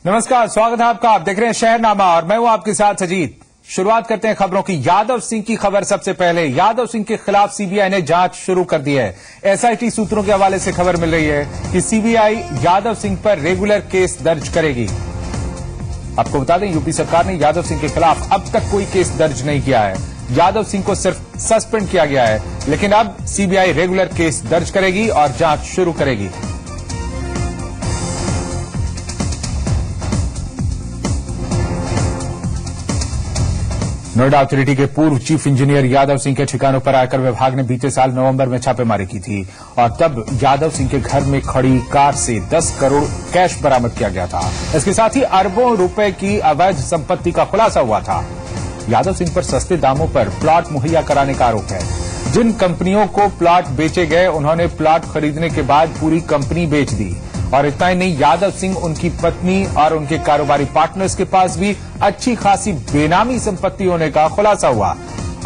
नमस्कार, स्वागत है आपका। आप देख रहे हैं शहरनामा और मैं हूं आपके साथ अजीत। शुरुआत करते हैं खबरों की। यादव सिंह की खबर सबसे पहले। यादव सिंह के खिलाफ सीबीआई ने जांच शुरू कर दी है। एसआईटी सूत्रों के हवाले से खबर मिल रही है कि सीबीआई यादव सिंह पर रेगुलर केस दर्ज करेगी। आपको बता दें, यूपी सरकार ने यादव सिंह के खिलाफ अब तक कोई केस दर्ज नहीं किया है। यादव सिंह को सिर्फ सस्पेंड किया गया है, लेकिन अब सीबीआई रेगुलर केस दर्ज करेगी और जांच शुरू करेगी। नोएडा अथॉरिटी के पूर्व चीफ इंजीनियर यादव सिंह के ठिकानों पर आयकर विभाग ने बीते साल नवंबर में छापेमारी की थी और तब यादव सिंह के घर में खड़ी कार से 10 करोड़ कैश बरामद किया गया था। इसके साथ ही अरबों रुपए की अवैध संपत्ति का खुलासा हुआ था। यादव सिंह पर सस्ते दामों पर प्लॉट मुहैया कराने का आरोप है। जिन कंपनियों को प्लॉट बेचे गए, उन्होंने प्लॉट खरीदने के बाद पूरी कंपनी बेच दी। और इतना ही नहीं, यादव सिंह, उनकी पत्नी और उनके कारोबारी पार्टनर्स के पास भी अच्छी खासी बेनामी संपत्ति होने का खुलासा हुआ।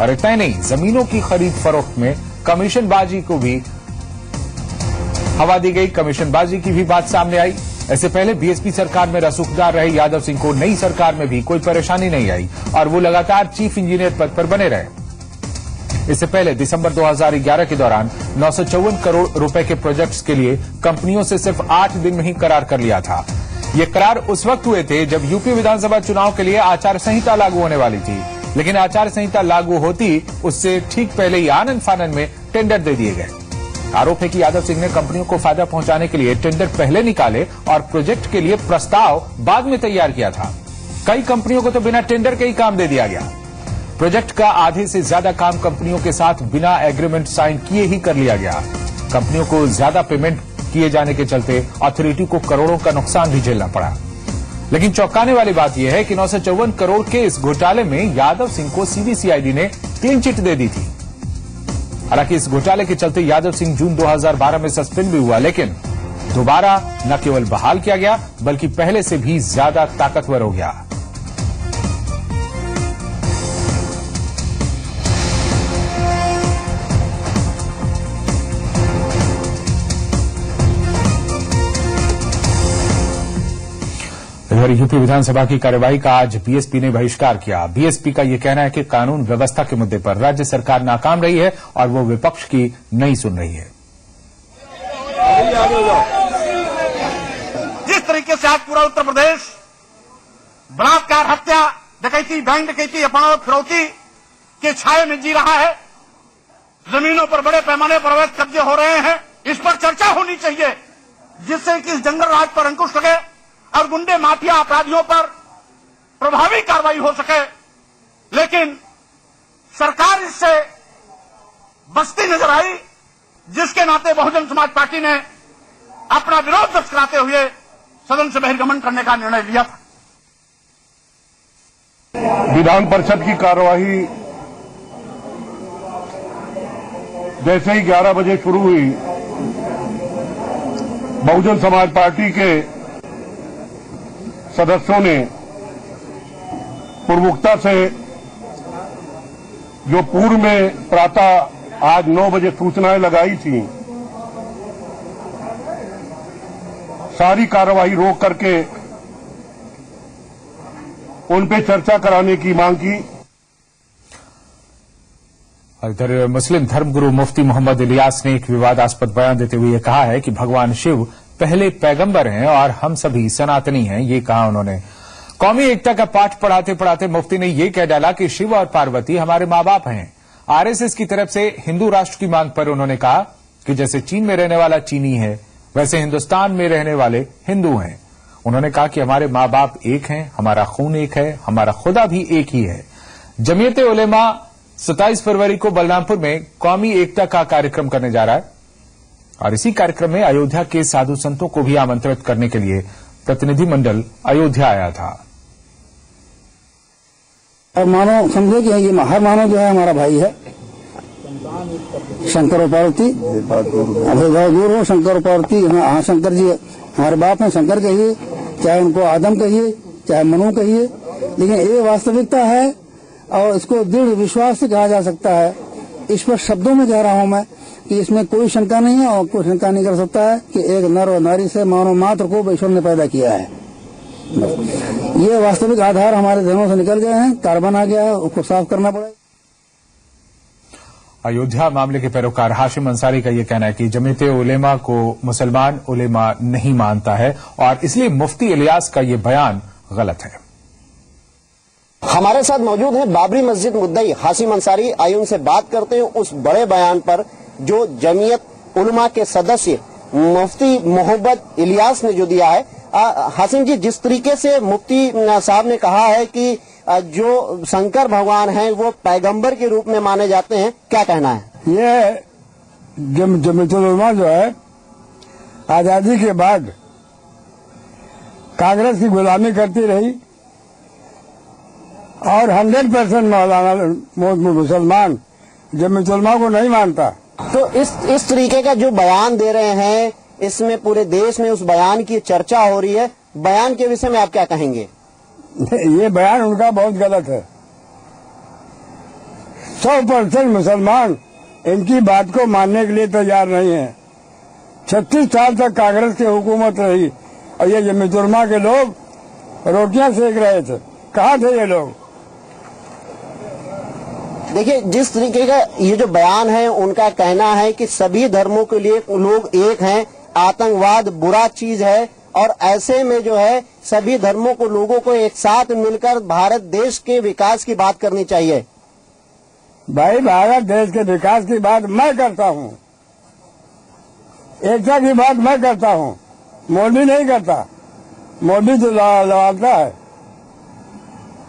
और इतना ही नहीं, जमीनों की खरीद फरोख्त में कमीशनबाजी को भी हवा दी गई। कमीशनबाजी की भी बात सामने आई। इससे पहले बीएसपी सरकार में रसूखदार रहे यादव सिंह को नई सरकार में भी कोई परेशानी नहीं आई और वो लगातार चीफ इंजीनियर पद पर बने रहे। इससे पहले दिसंबर 2011 के दौरान 954 करोड़ रुपए के प्रोजेक्ट्स के लिए कंपनियों से सिर्फ 8 दिन में ही करार कर लिया था। ये करार उस वक्त हुए थे जब यूपी विधानसभा चुनाव के लिए आचार संहिता लागू होने वाली थी, लेकिन आचार संहिता लागू होती उससे ठीक पहले ही आनन फानन में टेंडर दे दिए गए। आरोप है कि यादव सिंह ने कंपनियों को फायदा पहुंचाने के लिए टेंडर पहले निकाले और प्रोजेक्ट के लिए प्रस्ताव बाद में तैयार किया था। कई कंपनियों को तो बिना टेंडर के ही काम दे दिया गया। प्रोजेक्ट का आधे से ज्यादा काम कंपनियों के साथ बिना एग्रीमेंट साइन किए ही कर लिया गया। कंपनियों को ज्यादा पेमेंट किए जाने के चलते अथॉरिटी को करोड़ों का नुकसान भी झेलना पड़ा। लेकिन चौंकाने वाली बात यह है कि 954 करोड़ के इस घोटाले में यादव सिंह को सीबीसीआईडी ने क्लीन चिट दे दी थी। हालांकि इस घोटाले के चलते यादव सिंह जून 2012 में सस्पेंड भी हुआ, लेकिन दोबारा न केवल बहाल किया गया बल्कि पहले से भी ज्यादा ताकतवर हो गया। इधर यूपी विधानसभा की कार्यवाही का आज बीएसपी ने बहिष्कार किया। बीएसपी का यह कहना है कि कानून व्यवस्था के मुद्दे पर राज्य सरकार नाकाम रही है और वो विपक्ष की नहीं सुन रही है। जिस तरीके से आज पूरा उत्तर प्रदेश बलात्कार, हत्या, डकैती, बैंक डकैती, अपहरण, फिरौती के छाये में जी रहा है, जमीनों पर बड़े पैमाने पर अवैध कब्जे हो रहे हैं, इस पर चर्चा होनी चाहिए जिससे कि इस जंगल राज पर अंकुश लगे और गुंडे माफिया अपराधियों पर प्रभावी कार्रवाई हो सके। लेकिन सरकार इससे बचती नजर आई, जिसके नाते बहुजन समाज पार्टी ने अपना विरोध दर्ज कराते हुए सदन से बहिर्गमन करने का निर्णय लिया था। विधान परिषद की कार्यवाही जैसे ही 11 बजे शुरू हुई, बहुजन समाज पार्टी के सदस्यों ने प्रमुखता से जो पूर्व में प्रातः आज 9 बजे सूचनाएं लगाई थी, सारी कार्यवाही रोक करके उन पे चर्चा कराने की मांग की। इधर मुस्लिम धर्मगुरु मुफ्ती मोहम्मद इलियास ने एक विवादास्पद बयान देते हुए कहा है कि भगवान शिव पहले पैगंबर हैं और हम सभी सनातनी हैं। ये कहा उन्होंने। कौमी एकता का पाठ पढ़ाते पढ़ाते मुफ्ती ने यह कह डाला कि शिव और पार्वती हमारे मां बाप हैं। आरएसएस की तरफ से हिंदू राष्ट्र की मांग पर उन्होंने कहा कि जैसे चीन में रहने वाला चीनी है, वैसे हिंदुस्तान में रहने वाले हिंदू हैं। उन्होंने कहा कि हमारे मां बाप एक हैं, हमारा खून एक है, हमारा खुदा भी एक ही है। जमीयत उलेमा 27 फरवरी को बलरामपुर में कौमी एकता का कार्यक्रम करने जा रहा है और इसी कार्यक्रम में अयोध्या के साधु संतों को भी आमंत्रित करने के लिए प्रतिनिधिमंडल अयोध्या आया था। और मानो समझे कि ये हर मानव जो है हमारा भाई है। शंकर और पार्वती अभेदभाव दूर हो। शंकर और पार्वती, हाँ शंकर जी हमारे बाप हैं, शंकर कहिए, चाहे उनको आदम कहिए, चाहे मनु कहिए, लेकिन ये वास्तविकता है और इसको दृढ़ विश्वास से कहा जा सकता है। इस पर शब्दों में कह रहा हूं मैं कि इसमें कोई शंका नहीं है और कोई शंका नहीं कर सकता है कि एक नर और नारी से मानव मात्र को ईश्वर ने पैदा किया है। ये वास्तविक आधार हमारे जहनों से निकल गए हैं, कार्बन आ गया है, उसको साफ करना पड़ेगा। अयोध्या मामले के पैरोकार हाशिम अंसारी का यह कहना है कि जमीयते उलेमा को मुसलमान उलेमा नहीं मानता है और इसलिए मुफ्ती इलियास का यह बयान गलत है। हमारे साथ मौजूद हैं बाबरी मस्जिद मुद्दई हाशिम अंसारी। आइए उनसे बात करते हैं उस बड़े बयान पर जो जमीयत उलमा के सदस्य मुफ्ती मोहम्मद इलियास ने जो दिया है। हाशिम जी, जिस तरीके से मुफ्ती साहब ने कहा है कि जो शंकर भगवान हैं वो पैगंबर के रूप में माने जाते हैं, क्या कहना है? ये जमीयत उलमा जो है आजादी के बाद कांग्रेस की गुलामी करती रही और 100% मौलाना मुसलमान जमीयत उलमा को नहीं मानता। तो इस तरीके का जो बयान दे रहे हैं, इसमें पूरे देश में उस बयान की चर्चा हो रही है। बयान के विषय में आप क्या कहेंगे? ये बयान उनका बहुत गलत है। 100% मुसलमान इनकी बात को मानने के लिए तैयार नहीं है। 36 साल तक कांग्रेस की हुकूमत रही और ये जमीयत उलमा के लोग रोटियां सेक रहे थे। कहाँ थे ये लोग? देखिए, जिस तरीके का ये जो बयान है, उनका कहना है कि सभी धर्मों के लिए लोग एक हैं, आतंकवाद बुरा चीज है और ऐसे में जो है सभी धर्मों को लोगों को एक साथ मिलकर भारत देश के विकास की बात करनी चाहिए। भाई, भारत देश के विकास की बात मैं करता हूँ, एकता की बात मैं करता हूँ, मोदी नहीं करता। मोदी तो लड़ाता है।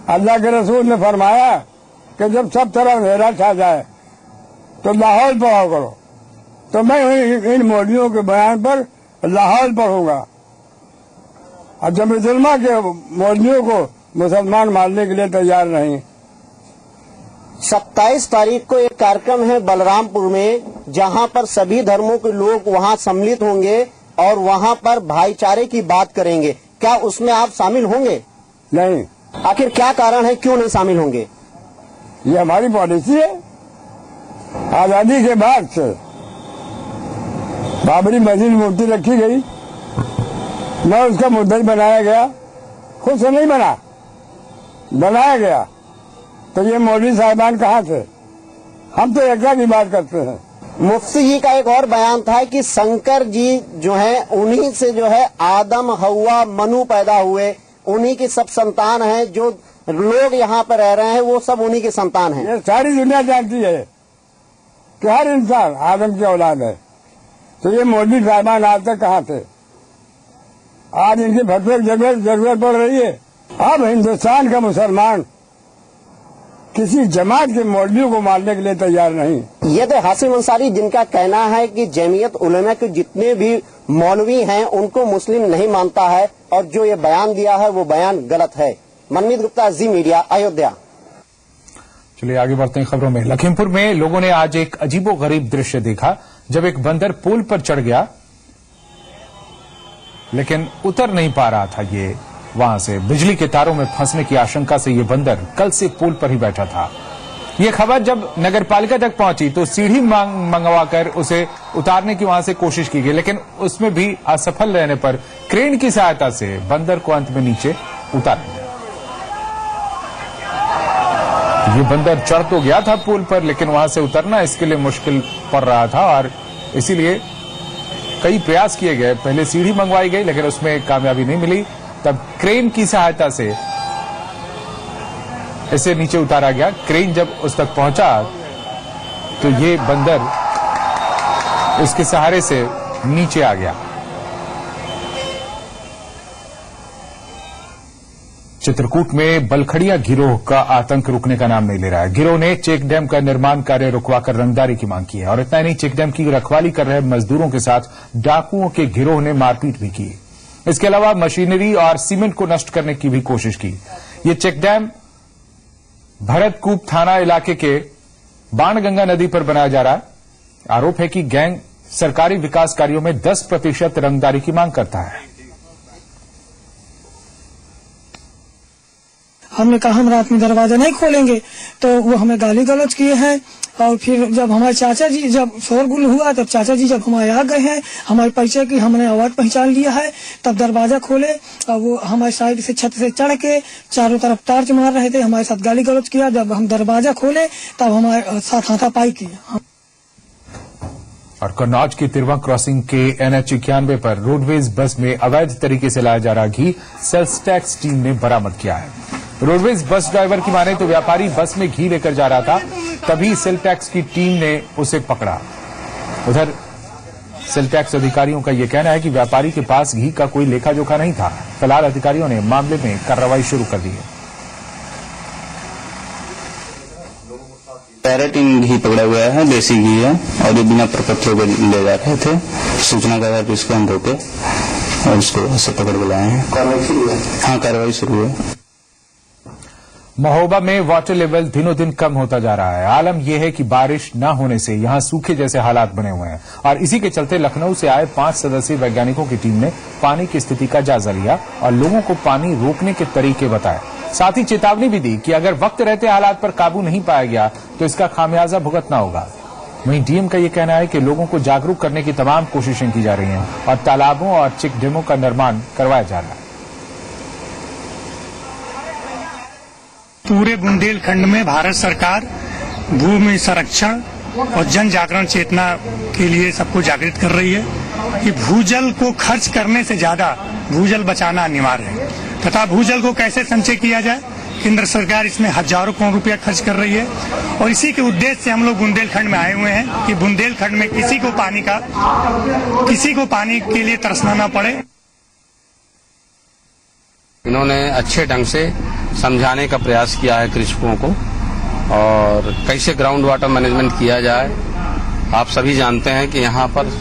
अल्लाह के रसूल ने फरमाया कि जब सब तरफ अंधेरा छा जाए तो लाहौल पढ़ा करो। तो मैं इन मोदियों के बयान पर लाहौल पढ़ूंगा और जमीयत उलमा के मोदियों को मुसलमान मानने के लिए तैयार नहीं। 27 तारीख को एक कार्यक्रम है बलरामपुर में, जहां पर सभी धर्मों के लोग वहां सम्मिलित होंगे और वहां पर भाईचारे की बात करेंगे। क्या उसमें आप शामिल होंगे? नहीं। आखिर क्या कारण है, क्यों नहीं शामिल होंगे? ये हमारी पॉलिसी है। आजादी के बाद से बाबरी मस्जिद मूर्ति रखी गई, न उसका मुद्दई बनाया गया, खुद से नहीं बना, बनाया गया। तो ये मौलवी साहिबान कहाँ थे? हम तो एकता की बात करते हैं। मुफ्ती जी का एक और बयान था कि शंकर जी जो है उन्हीं से जो है आदम हवा मनु पैदा हुए, उन्हीं की सब संतान है। जो लोग यहाँ पर रह रहे हैं वो सब उन्हीं के संतान हैं। ये सारी दुनिया जानती है कि हर इंसान आदम की औलाद है। तो ये मौलवी साहिबान आज तक कहाँ थे? आज इनकी फतवे की जरूरत पड़ रही है। अब हिंदुस्तान का मुसलमान किसी जमात के मौलवियों को मारने के लिए तैयार नहीं। ये तो हाशिम अंसारी, जिनका कहना है कि जमीयत उलमा के जितने भी मौलवी हैं उनको मुस्लिम नहीं मानता है और जो ये बयान दिया है वो बयान गलत है। मनमीत गुप्ता, जी मीडिया, अयोध्या। चलिए आगे बढ़ते हैं खबरों में। लखीमपुर में लोगों ने आज एक अजीबोगरीब दृश्य देखा जब एक बंदर पुल पर चढ़ गया लेकिन उतर नहीं पा रहा था। ये वहां से बिजली के तारों में फंसने की आशंका से ये बंदर कल से पुल पर ही बैठा था। ये खबर जब नगरपालिका तक पहुंची तो सीढ़ी मंगवाकर उसे उतारने की वहां से कोशिश की गई, लेकिन उसमें भी असफल रहने पर क्रेन की सहायता से बंदर को अंत में नीचे उतारा गया। ये बंदर चढ़ तो गया था पुल पर, लेकिन वहां से उतरना इसके लिए मुश्किल पड़ रहा था और इसीलिए कई प्रयास किए गए। पहले सीढ़ी मंगवाई गई लेकिन उसमें कामयाबी नहीं मिली, तब क्रेन की सहायता से इसे नीचे उतारा गया। क्रेन जब उस तक पहुंचा तो ये बंदर उसके सहारे से नीचे आ गया। चित्रकूट में बलखड़िया गिरोह का आतंक रुकने का नाम नहीं ले रहा है। गिरोह ने चेक डैम का निर्माण कार्य रुकवाकर रंगदारी की मांग की है और इतना नहीं, चेक डैम की रखवाली कर रहे मजदूरों के साथ डाकुओं के गिरोह ने मारपीट भी की। इसके अलावा मशीनरी और सीमेंट को नष्ट करने की भी कोशिश की। ये चेक डैम भरतकूप थाना इलाके के बाणगंगा नदी पर बनाया जा रहा है। आरोप है कि गैंग सरकारी विकास कार्यों में 10% रंगदारी की मांग करता है। हमने कहा हम रात में दरवाजा नहीं खोलेंगे, तो वो हमें गाली गलौज किए हैं। और फिर जब हमारे चाचा जी जब शोरगुल हुआ तब चाचा जी जब हमारे आ गए हैं, हमारे परिचय की हमने आवाज पहचान लिया है, तब दरवाजा खोले और वो हमारे साइड से छत से चढ़ के चारों तरफ टार्च मार रहे थे, हमारे साथ गाली गलौज किया। जब हम दरवाजा खोले तब हमारे साथ हाथापाई किया। और कन्नौज की तिरवा क्रॉसिंग के NH 91 पर रोडवेज बस में अवैध तरीके से लाया जा रहा घी सेल्स टैक्स टीम ने बरामद किया है। रोडवेज बस ड्राइवर की माने तो व्यापारी बस में घी लेकर जा रहा था, तभी सेल टैक्स की टीम ने उसे पकड़ा। उधर सेल टैक्स अधिकारियों का यह कहना है कि व्यापारी के पास घी का कोई लेखा जोखा नहीं था। फिलहाल अधिकारियों ने मामले में कार्रवाई शुरू कर दी है। पैराटिन घी पकड़ा हुआ है, देसी घी है और ये बिना प्रपत्र को ले जा रहे थे। सूचना के आधार पर इसको हम रोके और उसको ऐसे पकड़ के लाए हैं। कार्रवाई शुरू है? हाँ, कार्रवाई शुरू है। महोबा में वाटर लेवल दिनों दिन कम होता जा रहा है। आलम यह है कि बारिश न होने से यहां सूखे जैसे हालात बने हुए हैं और इसी के चलते लखनऊ से आए 5 सदस्यीय वैज्ञानिकों की टीम ने पानी की स्थिति का जायजा लिया और लोगों को पानी रोकने के तरीके बताए। साथ ही चेतावनी भी दी कि अगर वक्त रहते हालात पर काबू नहीं पाया गया तो इसका खामियाजा भुगतना होगा। वहीं डीएम का यह कहना है कि लोगों को जागरूक करने की तमाम कोशिशें की जा रही हैं और तालाबों और चेक डैमों का निर्माण करवाया जा रहा है। पूरे बुंदेलखंड में भारत सरकार भूमि संरक्षण और जन जागरण चेतना के लिए सबको जागृत कर रही है कि भूजल को खर्च करने से ज्यादा भूजल बचाना अनिवार्य है तथा भूजल को कैसे संचय किया जाए। केंद्र सरकार इसमें हजारों करोड़ रुपया खर्च कर रही है और इसी के उद्देश्य से हम लोग बुंदेलखंड में आए हुए हैं कि बुंदेलखंड में किसी को पानी के लिए तरसना न पड़े। इन्होंने अच्छे ढंग से समझाने का प्रयास किया है कृषकों को और कैसे ग्राउंड वाटर मैनेजमेंट किया जाए। आप सभी जानते हैं कि यहाँ पर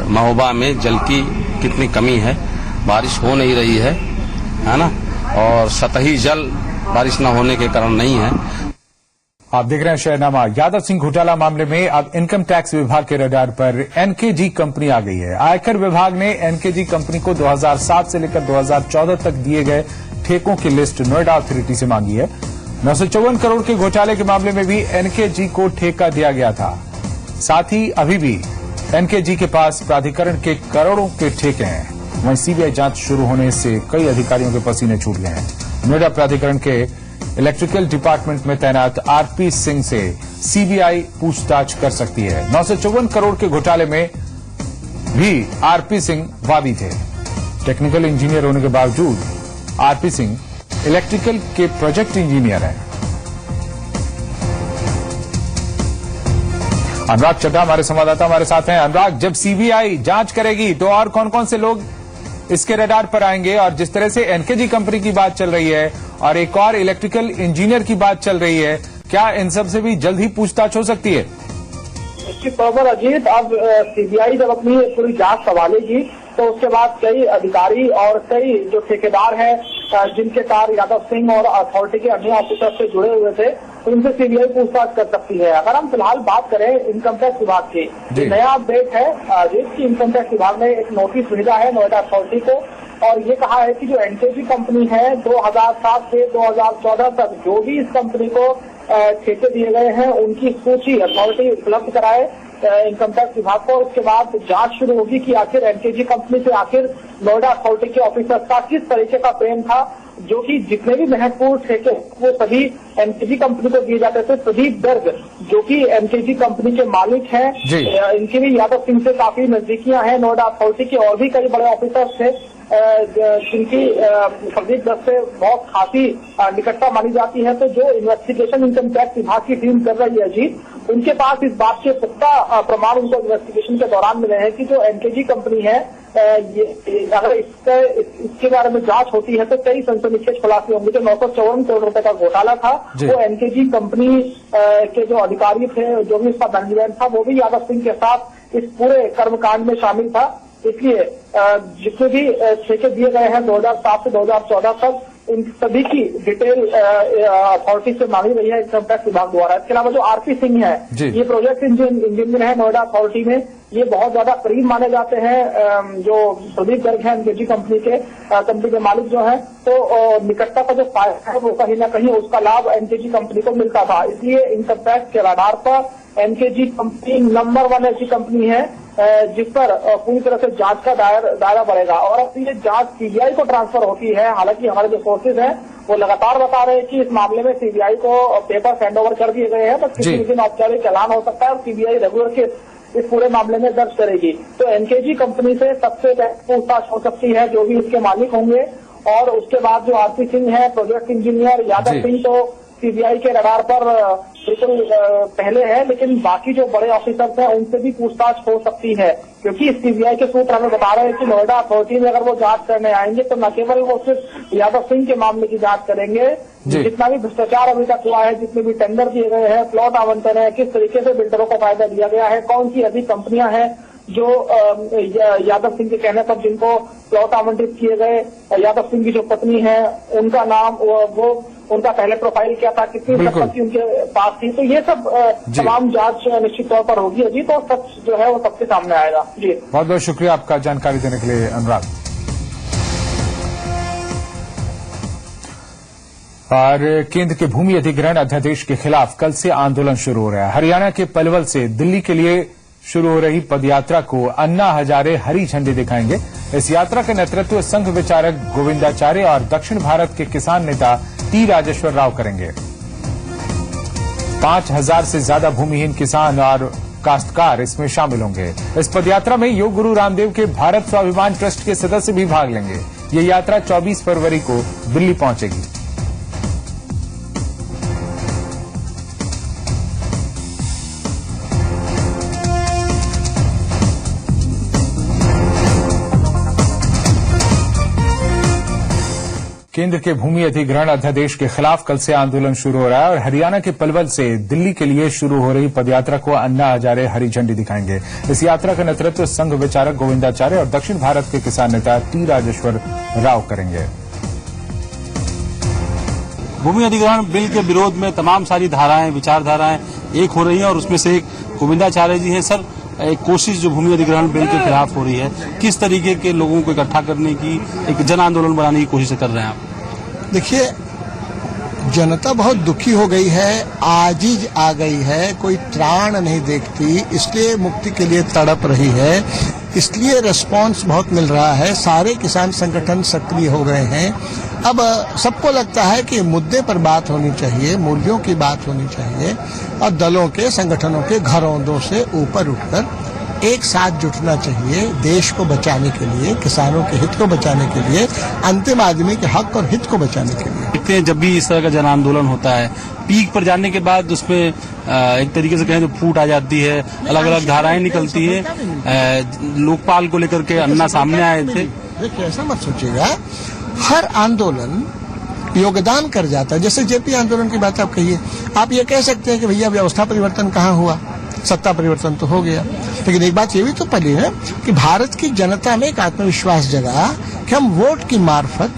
महोबा में जल की कितनी कमी है, बारिश हो नहीं रही है ना, और सतही जल बारिश न होने के कारण नहीं है। आप देख रहे हैं शहरनामा। यादव सिंह घोटाला मामले में अब इनकम टैक्स विभाग के रडार पर एनकेजी कंपनी आ गई है। आयकर विभाग ने एनकेजी कंपनी को 2007 से लेकर 2014 तक दिए गए ठेकों की लिस्ट नोएडा अथॉरिटी से मांगी है। 954 करोड़ के घोटाले के मामले में भी एनकेजी को ठेका दिया गया था। साथ ही अभी भी एनकेजी के पास प्राधिकरण के करोड़ों के ठेके हैं। वहीं सीबीआई जांच शुरू होने से कई अधिकारियों के पसीने छूट गए हैं। नोएडा प्राधिकरण के इलेक्ट्रिकल डिपार्टमेंट में तैनात आरपी सिंह से सीबीआई पूछताछ कर सकती है। 954 करोड़ के घोटाले में भी आरपी सिंह वादी थे। टेक्निकल इंजीनियर होने के बावजूद आरपी सिंह इलेक्ट्रिकल के प्रोजेक्ट इंजीनियर हैं। अनुराग चड्ढा हमारे संवाददाता हमारे साथ हैं। अनुराग, जब सीबीआई जांच करेगी तो और कौन कौन से लोग इसके रडार पर आएंगे? और जिस तरह से एनकेजी कंपनी की बात चल रही है और एक और इलेक्ट्रिकल इंजीनियर की बात चल रही है, क्या इन सब से भी जल्द ही पूछताछ हो सकती है? निश्चित तौर पर अजीत, अब सीबीआई जब अपनी पूरी जांच संभालेगी तो उसके बाद कई अधिकारी और कई जो ठेकेदार हैं जिनके साथ यादव सिंह और अथॉरिटी के अन्य ऑफिसर से जुड़े हुए थे, उनसे सीबीआई पूछताछ कर सकती है। अगर हम फिलहाल बात करें इनकम टैक्स विभाग की, नया अपडेट है जिसकी इनकम टैक्स विभाग ने एक नोटिस भेजा है नोएडा अथॉरिटी को और ये कहा है कि जो एनकेजी कंपनी है 2007 से 2014 तक जो भी इस कंपनी को ठेके दिए गए हैं उनकी सूची अथॉरिटी उपलब्ध कराए इनकम टैक्स विभाग को। उसके बाद जांच शुरू होगी कि आखिर एनकेजी कंपनी से आखिर नोएडा अथॉरिटी के ऑफिसर का किस तरीके का प्रेम था, जो कि जितने भी महत्वपूर्ण ठेके वो सभी एनकेजी कंपनी को दिए जाते थे। प्रदीप गर्ग जो कि एनकेजी कंपनी के मालिक हैं, इनकी भी यादव सिंह से काफी नजदीकियां हैं। नोएडा अथॉरिटी के और भी कई बड़े ऑफिसर थे जिनकी प्रदीप गर्ग से बहुत खासी निकटता मानी जाती है। तो जो इन्वेस्टिगेशन इनकम टैक्स विभाग की टीम कर रही है जी, उनके पास इस बात के पुख्ता प्रमाण उनको इन्वेस्टिगेशन के दौरान मिले हैं कि जो एनकेजी कंपनी है अगर इसके बारे में जांच होती है तो कई सनसनीखेज खुलासे होंगे। जो 954 करोड़ रुपए का घोटाला था वो एनकेजी कंपनी के जो अधिकारी थे, जो भी उसका मैनेजमेंट था, वो भी यादव सिंह के साथ इस पूरे कर्मकांड में शामिल था। इसलिए जितने भी ठेके दिए गए हैं 2007 से 2014 तक, इन सभी की डिटेल अथॉरिटी से मांगी गई है इनकम टैक्स विभाग द्वारा। इसके अलावा जो आरपी सिंह है, ये प्रोजेक्ट इंजीनियर है नोएडा अथॉरिटी में, ये बहुत ज्यादा करीब माने जाते हैं। जो प्रदीप गर्ग है एनकेजी कंपनी के मालिक जो है, तो निकटता का जो फायदा है वो कहीं ना कहीं उसका लाभ एनकेजी कंपनी को मिलता था। इसलिए इनकम टैक्स के आधार पर एनकेजी कंपनी नंबर 1 ऐसी कंपनी है जिस पर पूरी तरह से जांच का दायरा बढ़ेगा। और अब ये जांच सीबीआई को ट्रांसफर होती है। हालांकि हमारे जो सोर्सेज हैं वो लगातार बता रहे हैं कि इस मामले में सीबीआई को पेपर हैंड ओवर कर दिए गए हैं, बस किसी भी दिन औपचारिक ऐलान हो सकता है और सीबीआई रेगुलर केस इस पूरे मामले में दर्ज करेगी। तो एनकेजी कंपनी से सबसे पूछताछ हो सकती है जो भी इसके मालिक होंगे। और उसके बाद जो आरपी सिंह है, प्रोजेक्ट इंजीनियर यादव सिंह, तो सीबीआई के रडार पर बिल्कुल पहले है, लेकिन बाकी जो बड़े ऑफिसर्स हैं उनसे भी पूछताछ हो सकती है, क्योंकि सीबीआई के सूत्र हमें बता रहे हैं कि नोएडा अथॉरिटी में अगर वो जांच करने आएंगे तो न केवल वो सिर्फ यादव सिंह के मामले की जांच करेंगे, जितना भी भ्रष्टाचार अभी तक हुआ है, जितने भी टेंडर दिए गए हैं, प्लॉट आवंटन है, किस तरीके से बिल्डरों को फायदा दिया गया है, कौन सी अधिक कंपनियां हैं जो यादव सिंह के कहने पर जिनको प्लॉट आवंटित किए गए, यादव सिंह की जो पत्नी है उनका नाम, वो उनका पहले प्रोफाइल क्या था, कितनी संपत्ति उनके पास थी। तो ये सब तमाम जांच निश्चित तौर पर होगी अजी, तो सच जो है वो सबके सामने आएगा। जी बहुत बहुत शुक्रिया आपका जानकारी देने के लिए अनुराग। और केंद्र के भूमि अधिग्रहण अध्यादेश के खिलाफ कल से आंदोलन शुरू हो रहा है। हरियाणा के पलवल से दिल्ली के लिए शुरू हो रही पदयात्रा को अन्ना हजारे हरी झंडी दिखाएंगे। इस यात्रा का नेतृत्व संघ विचारक गोविंदाचार्य और दक्षिण भारत के किसान नेता टी राजेश्वर राव करेंगे। 5000 से ज्यादा भूमिहीन किसान और काश्तकार इसमें शामिल होंगे। इस पदयात्रा में योग गुरु रामदेव के भारत स्वाभिमान ट्रस्ट के सदस्य भी भाग लेंगे। ये यात्रा 24 फरवरी को दिल्ली पहुंचेगी। केंद्र के भूमि अधिग्रहण अध्यादेश के खिलाफ कल से आंदोलन शुरू हो रहा है और हरियाणा के पलवल से दिल्ली के लिए शुरू हो रही पदयात्रा को अन्ना हजारे हरी झंडी दिखाएंगे। इस यात्रा का नेतृत्व संघ विचारक गोविंदाचार्य और दक्षिण भारत के किसान नेता टी राजेश्वर राव करेंगे। भूमि अधिग्रहण बिल के विरोध में तमाम सारी धाराएं, विचारधाराएं एक हो रही हैं और उसमें से एक गोविंदाचार्य जी हैं। सर, एक कोशिश जो भूमि अधिग्रहण बिल के खिलाफ हो रही है, किस तरीके के लोगों को इकट्ठा करने की, एक जन आंदोलन बनाने की कोशिश कर रहे हैं आप? देखिए, जनता बहुत दुखी हो गई है, आजिज आ गई है, कोई त्राण नहीं देखती, इसलिए मुक्ति के लिए तड़प रही है। इसलिए रिस्पांस बहुत मिल रहा है। सारे किसान संगठन सक्रिय हो गए हैं। अब सबको लगता है कि मुद्दे पर बात होनी चाहिए, मूल्यों की बात होनी चाहिए और दलों के, संगठनों के घरौंदों से ऊपर उठकर एक साथ जुटना चाहिए देश को बचाने के लिए, किसानों के हित को बचाने के लिए, अंतिम आदमी के हक और हित को बचाने के लिए। देखते हैं जब भी इस तरह का जन आंदोलन होता है, पीक पर जाने के बाद उसमें एक तरीके से कहें तो फूट आ जाती है, अलग अलग धाराएं निकलती है। लोकपाल को लेकर के अन्ना सामने आए थे। देखिए, ऐसा मत सोचिएगा, हर आंदोलन योगदान कर जाता है। जैसे जेपी आंदोलन की बात आप कहिए, आप ये कह सकते हैं कि भैया व्यवस्था परिवर्तन कहाँ हुआ, सत्ता परिवर्तन तो हो गया, लेकिन एक बात ये भी तो पड़ी है कि भारत की जनता में एक आत्मविश्वास जगा कि हम वोट की मार्फत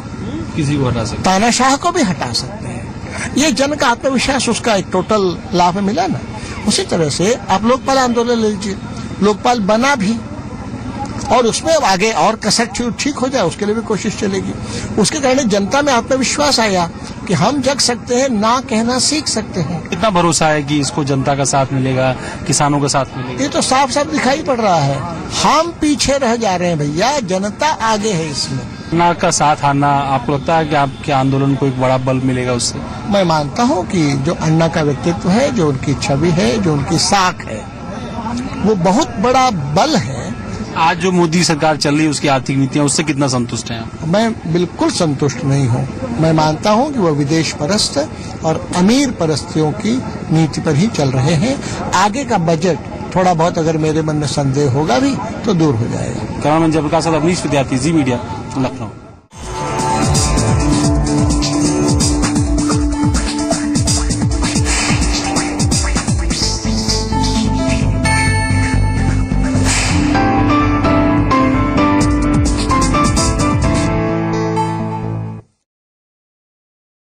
किसी को हटा सकते, तानाशाह को भी हटा सकते हैं। ये जन का आत्मविश्वास, उसका एक टोटल लाभ मिला ना। उसी तरह से आप लोकपाल आंदोलन ले लीजिए, लोकपाल बना भी और उसमें आगे और कसर ठीक हो जाए उसके लिए भी कोशिश चलेगी। उसके कारण जनता में आत्मविश्वास आया कि हम जग सकते हैं, ना कहना सीख सकते हैं। कितना भरोसा है कि इसको जनता का साथ मिलेगा, किसानों का साथ मिलेगा? ये तो साफ साफ दिखाई पड़ रहा है। हम पीछे रह जा रहे हैं भैया, जनता आगे है इसमें। अन्ना का साथ आना, आपको लगता है कि आपके आंदोलन को एक बड़ा बल मिलेगा उससे? मैं मानता हूँ कि जो अन्ना का व्यक्तित्व है, जो उनकी छवि है, जो उनकी साख है, वो बहुत बड़ा बल है। आज जो मोदी सरकार चल रही है उसकी आर्थिक नीतियां, उससे कितना संतुष्ट हैं आप? मैं बिल्कुल संतुष्ट नहीं हूँ। मैं मानता हूँ कि वह विदेश परस्त और अमीर परस्तियों की नीति पर ही चल रहे हैं। आगे का बजट थोड़ा बहुत अगर मेरे मन में संदेह होगा भी तो दूर हो जाएगा। कैमरामैन जयप्रकाश, अवनीश विद्यार्थी, जी मीडिया, लखनऊ।